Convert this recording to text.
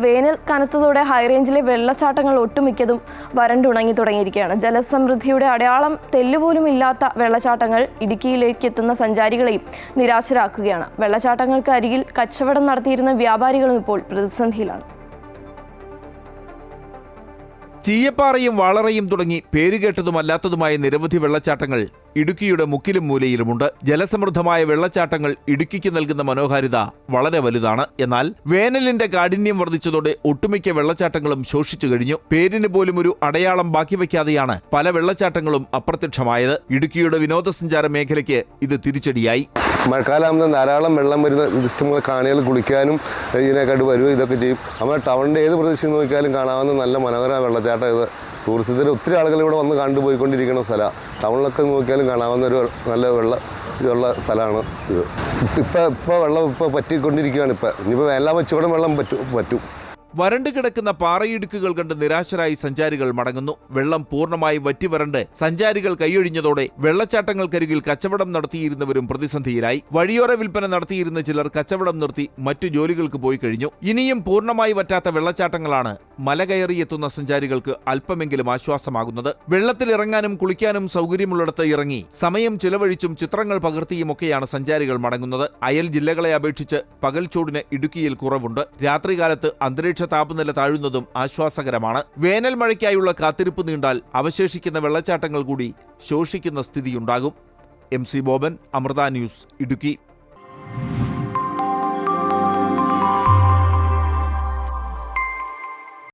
വേനൽ കനത്തതോടെ ഹൈറേഞ്ചിലെ വെള്ളച്ചാട്ടങ്ങൾ ഒട്ടുമിക്കതും വരണ്ടുണങ്ങി തുടങ്ങിയിരിക്കുകയാണ്. ജലസമൃദ്ധിയുടെ അടയാളം തെല്ലുപോലും ഇല്ലാത്ത വെള്ളച്ചാട്ടങ്ങൾ ഇടുക്കിയിലേക്ക് എത്തുന്ന സഞ്ചാരികളെയും നിരാശരാക്കുകയാണ്. വെള്ളച്ചാട്ടങ്ങൾക്ക് അരികിൽ കച്ചവടം നടത്തിയിരുന്ന വ്യാപാരികളും ഇപ്പോൾ പ്രതിസന്ധിയിലാണ്. ചീയപ്പാറയും വാളറയും തുടങ്ങി പേരുകേട്ടതുമല്ലാത്തതുമായ നിരവധി വെള്ളച്ചാട്ടങ്ങൾ ഇടുക്കിയുടെ മുക്കിലും മൂലയിലുമുണ്ട്. ജലസമൃദ്ധമായ വെള്ളച്ചാട്ടങ്ങൾ ഇടുക്കിക്ക് നൽകുന്ന മനോഹാരിത വളരെ വലുതാണ്. എന്നാൽ വേനലിന്റെ കാഠിന്യം വർദ്ധിച്ചതോടെ ഒട്ടുമിക്ക വെള്ളച്ചാട്ടങ്ങളും ശോഷിച്ചു കഴിഞ്ഞു. പേരിന് പോലും ഒരു അടയാളം ബാക്കി വയ്ക്കാതെയാണ് പല വെള്ളച്ചാട്ടങ്ങളും അപ്രത്യക്ഷമായത്. ഇടുക്കിയുടെ വിനോദസഞ്ചാര മേഖലയ്ക്ക് ഇത് തിരിച്ചടിയായി. മഴക്കാലമാകുമ്പോൾ ധാരാളം വെള്ളം വരുന്ന ഇഷ്ടംപോലെ കാണികൾ കുളിക്കാനും ഇതിനെക്കാട്ട് വരുമോ ഇതൊക്കെ ചെയ്യും. നമ്മുടെ ടൗണിൻ്റെ ഏത് പ്രദേശത്ത് നോക്കിയാലും കാണാവുന്ന നല്ല മനോഹരമായ വെള്ളച്ചാട്ടം ഇത്. ടൂറിസത്തിന് ഒത്തിരി ആളുകൾ ഇവിടെ വന്ന് കണ്ടുപോയിക്കൊണ്ടിരിക്കുന്ന സ്ഥലമാണ്. ടൗണിലൊക്കെ നോക്കിയാലും കാണാവുന്ന ഒരു നല്ല ഇതുള്ള സ്ഥലമാണ് ഇത്. ഇപ്പോൾ വെള്ളം പറ്റിക്കൊണ്ടിരിക്കുകയാണ്. ഇനിയിപ്പോൾ എല്ലാം വെച്ചുകൂടെ വെള്ളം പറ്റും. വരണ്ടു കിടക്കുന്ന പാറയിടുക്കുകൾ കണ്ട് നിരാശരായി സഞ്ചാരികൾ മടങ്ങുന്നു. വെള്ളം പൂർണ്ണമായി വറ്റിവരണ്ട് സഞ്ചാരികൾ കൈയൊഴിഞ്ഞതോടെ വെള്ളച്ചാട്ടങ്ങൾക്കരികിൽ കച്ചവടം നടത്തിയിരുന്നവരും പ്രതിസന്ധിയിലായി. വഴിയോര വിൽപ്പന നടത്തിയിരുന്ന ചിലർ കച്ചവടം നിർത്തി മറ്റു ജോലികൾക്ക് പോയി കഴിഞ്ഞു. ഇനിയും പൂർണ്ണമായി വറ്റാത്ത വെള്ളച്ചാട്ടങ്ങളാണ് മല കയറിയെത്തുന്ന സഞ്ചാരികൾക്ക് അല്പമെങ്കിലും ആശ്വാസമാകുന്നത്. വെള്ളത്തിലിറങ്ങാനും കുളിക്കാനും സൗകര്യമുള്ളിടത്ത് ഇറങ്ങി സമയം ചിലവഴിച്ചും ചിത്രങ്ങൾ പകർത്തിയുമൊക്കെയാണ് സഞ്ചാരികൾ മടങ്ങുന്നത്. അയൽ ജില്ലകളെ അപേക്ഷിച്ച് പകൽ ചൂടിന് ഇടുക്കിയിൽ കുറവുണ്ട്. രാത്രികാലത്ത് അന്തരീക്ഷ താപനില താഴുന്നതും ആശ്വാസകരമാണ്. വേനൽ മഴയ്ക്കായുള്ള കാത്തിരിപ്പ് നീണ്ടാൽ അവശേഷിക്കുന്ന വെള്ളച്ചാട്ടങ്ങൾ കൂടി ശോഷിക്കുന്ന സ്ഥിതിയുണ്ടാകും. MC Boban, Amrita news, Idukki.